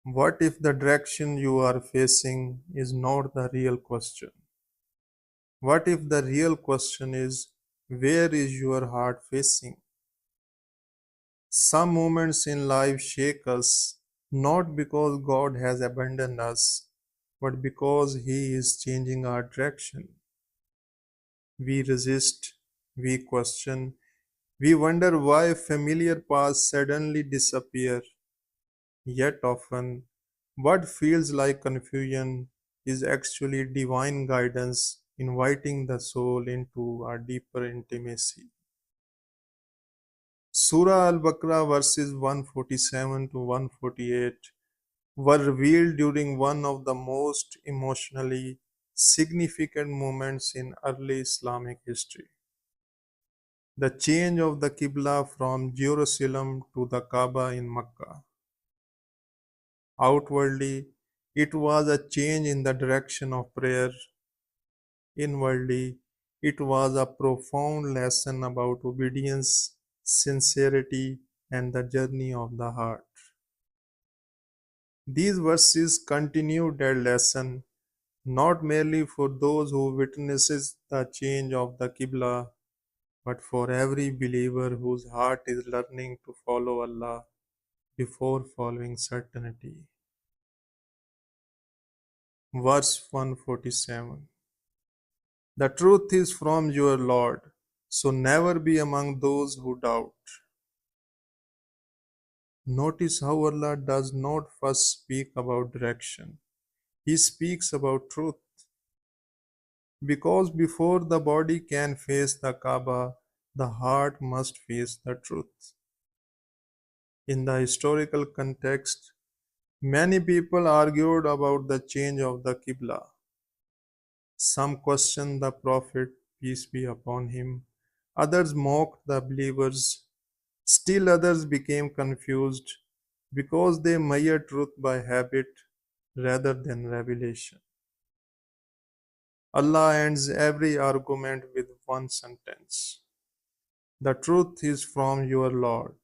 What if the direction you are facing is not the real question? What if the real question is, where is your heart facing? Some moments in life shake us, not because God has abandoned us, but because He is changing our direction. We resist, we question, we wonder why familiar paths suddenly disappear. Yet often, what feels like confusion is actually divine guidance inviting the soul into a deeper intimacy. Surah Al Baqarah verses 147 to 148 were revealed during one of the most emotionally significant moments in early Islamic history. The change of the Qibla from Jerusalem to the Kaaba in Mecca. Outwardly, it was a change in the direction of prayer. Inwardly, it was a profound lesson about obedience, sincerity, and the journey of the heart. These verses continue that lesson not merely for those who witnesses the change of the Qibla, but for every believer whose heart is learning to follow Allah before following certainty. Verse 147. The truth is from your Lord, so never be among those who doubt. Notice how Allah does not first speak about direction. He speaks about truth. Because before the body can face the Kaaba, the heart must face the truth. In the historical context, many people argued about the change of the Qibla. Some questioned the Prophet, peace be upon him. Others mocked the believers. Still others became confused because they measured truth by habit rather than revelation. Allah ends every argument with one sentence. The truth is from your Lord.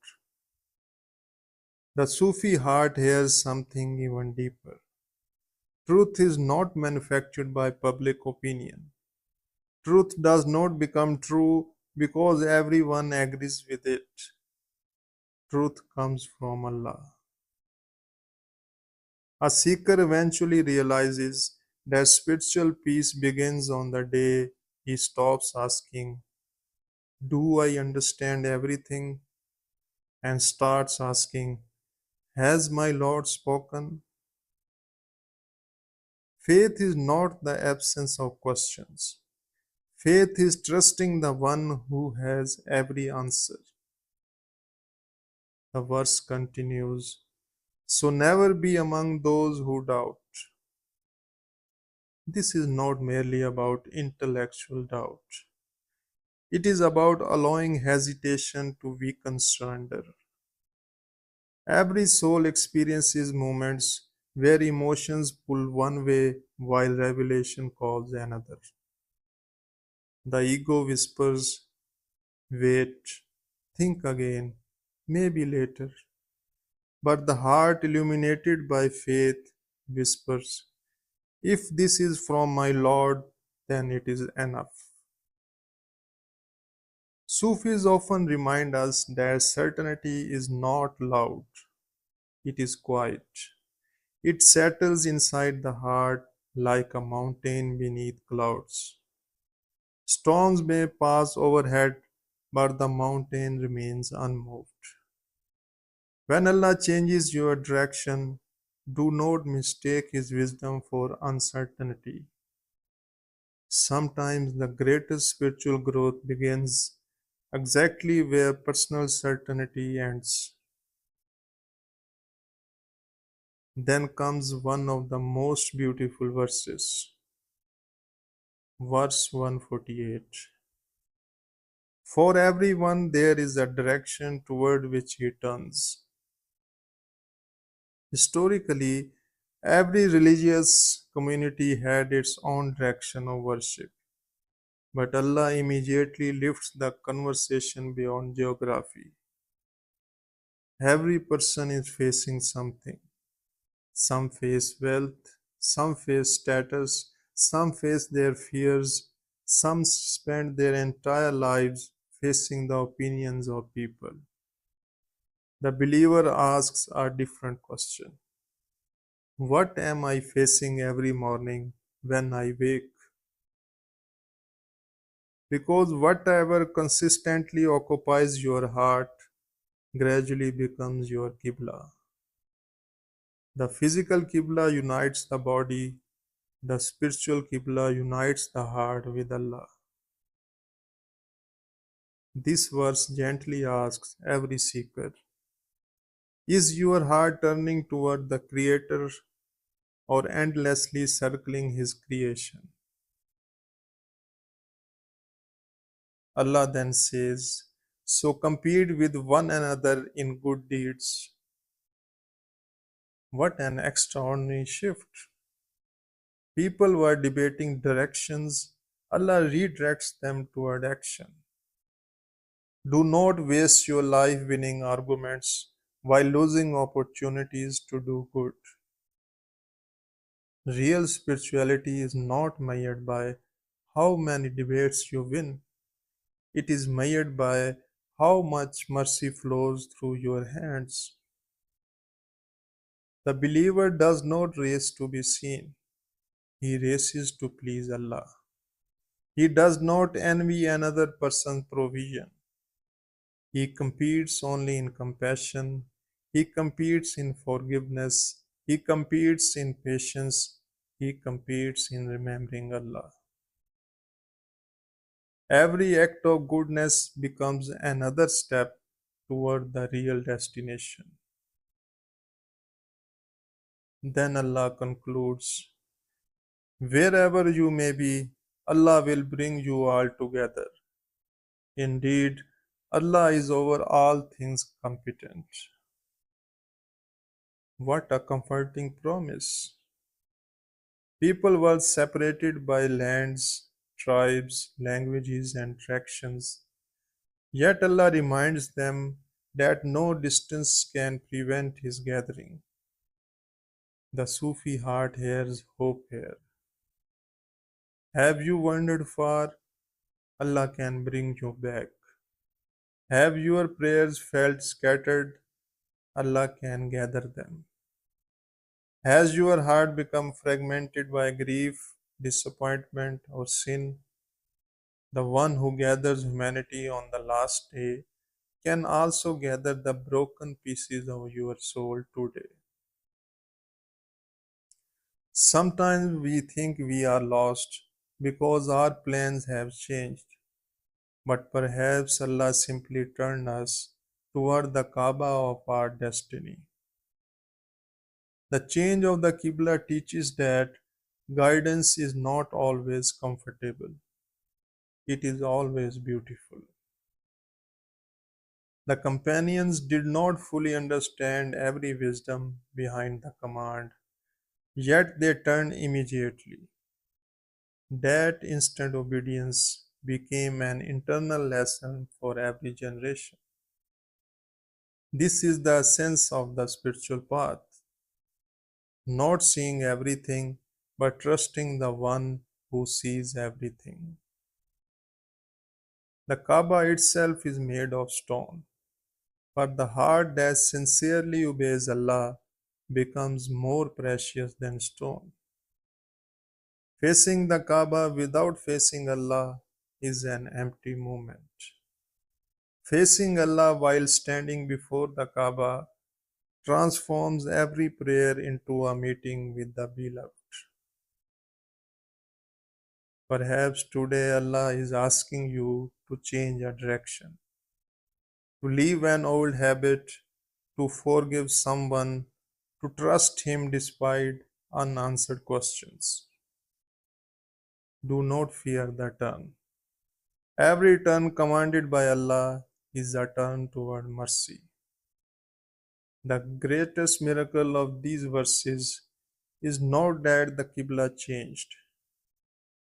The Sufi heart hears something even deeper. Truth is not manufactured by public opinion. Truth does not become true because everyone agrees with it. Truth comes from Allah. A seeker eventually realizes that spiritual peace begins on the day he stops asking, do I understand everything? And starts asking, has my Lord spoken? Faith is not the absence of questions. Faith is trusting the one who has every answer. The verse continues, so never be among those who doubt. This is not merely about intellectual doubt. It is about allowing hesitation to weaken surrender. Every soul experiences moments where emotions pull one way while revelation calls another. The ego whispers, wait, think again, maybe later. But the heart, illuminated by faith, whispers, if this is from my Lord, then it is enough. Sufis often remind us that certainty is not loud, it is quiet. It settles inside the heart like a mountain beneath clouds. Storms may pass overhead, but the mountain remains unmoved. When Allah changes your direction, do not mistake His wisdom for uncertainty. Sometimes the greatest spiritual growth begins exactly where personal certainty ends. Then comes one of the most beautiful verses, verse 148. For everyone there is a direction toward which he turns. Historically, every religious community had its own direction of worship, but Allah immediately lifts the conversation beyond geography. Every person is facing something. Some face wealth, some face status, some face their fears, some spend their entire lives facing the opinions of people. The believer asks a different question. What am I facing every morning when I wake? Because whatever consistently occupies your heart gradually becomes your Qibla. The physical Qibla unites the body, the spiritual Qibla unites the heart with Allah. This verse gently asks every seeker, is your heart turning toward the Creator or endlessly circling His creation? Allah then says, so compete with one another in good deeds. What an extraordinary shift! People were debating directions, Allah redirects them toward action. Do not waste your life winning arguments while losing opportunities to do good. Real spirituality is not measured by how many debates you win, it is measured by how much mercy flows through your hands. The believer does not race to be seen, he races to please Allah. He does not envy another person's provision. He competes only in compassion. He competes in forgiveness. He competes in patience. He competes in remembering Allah. Every act of goodness becomes another step toward the real destination. Then Allah concludes, wherever you may be, Allah will bring you all together. Indeed, Allah is over all things competent. What a comforting promise! People were separated by lands, tribes, languages, and traditions. Yet Allah reminds them that no distance can prevent His gathering. The Sufi heart hears hope here. Have you wandered far? Allah can bring you back. Have your prayers felt scattered? Allah can gather them. Has your heart become fragmented by grief, disappointment, or sin? The one who gathers humanity on the last day can also gather the broken pieces of your soul today. Sometimes we think we are lost because our plans have changed, but perhaps Allah simply turned us toward the Kaaba of our destiny. The change of the Qibla teaches that guidance is not always comfortable, it is always beautiful. The companions did not fully understand every wisdom behind the command, yet they turned immediately. That instant obedience became an internal lesson for every generation. This is the essence of the spiritual path, not seeing everything, but trusting the one who sees everything. The Kaaba itself is made of stone, but the heart that sincerely obeys Allah becomes more precious than stone. Facing the Kaaba without facing Allah is an empty moment. Facing Allah while standing before the Kaaba transforms every prayer into a meeting with the Beloved. Perhaps today Allah is asking you to change a direction, to leave an old habit, to forgive someone, to trust Him despite unanswered questions. Do not fear the turn. Every turn commanded by Allah is a turn toward mercy. The greatest miracle of these verses is not that the Qibla changed,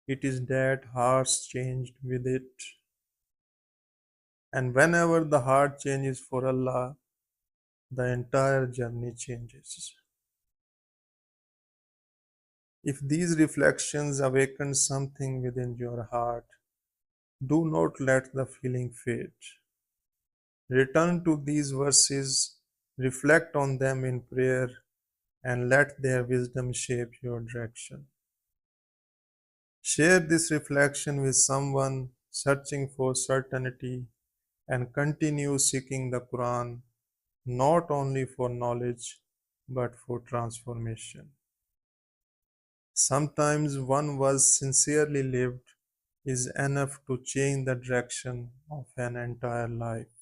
it is that hearts changed with it. And whenever the heart changes for Allah, the entire journey changes. If these reflections awaken something within your heart, do not let the feeling fade. Return to these verses, reflect on them in prayer, and let their wisdom shape your direction. Share this reflection with someone searching for certainty and continue seeking the Quran not only for knowledge but for transformation. Sometimes one verse sincerely lived is enough to change the direction of an entire life.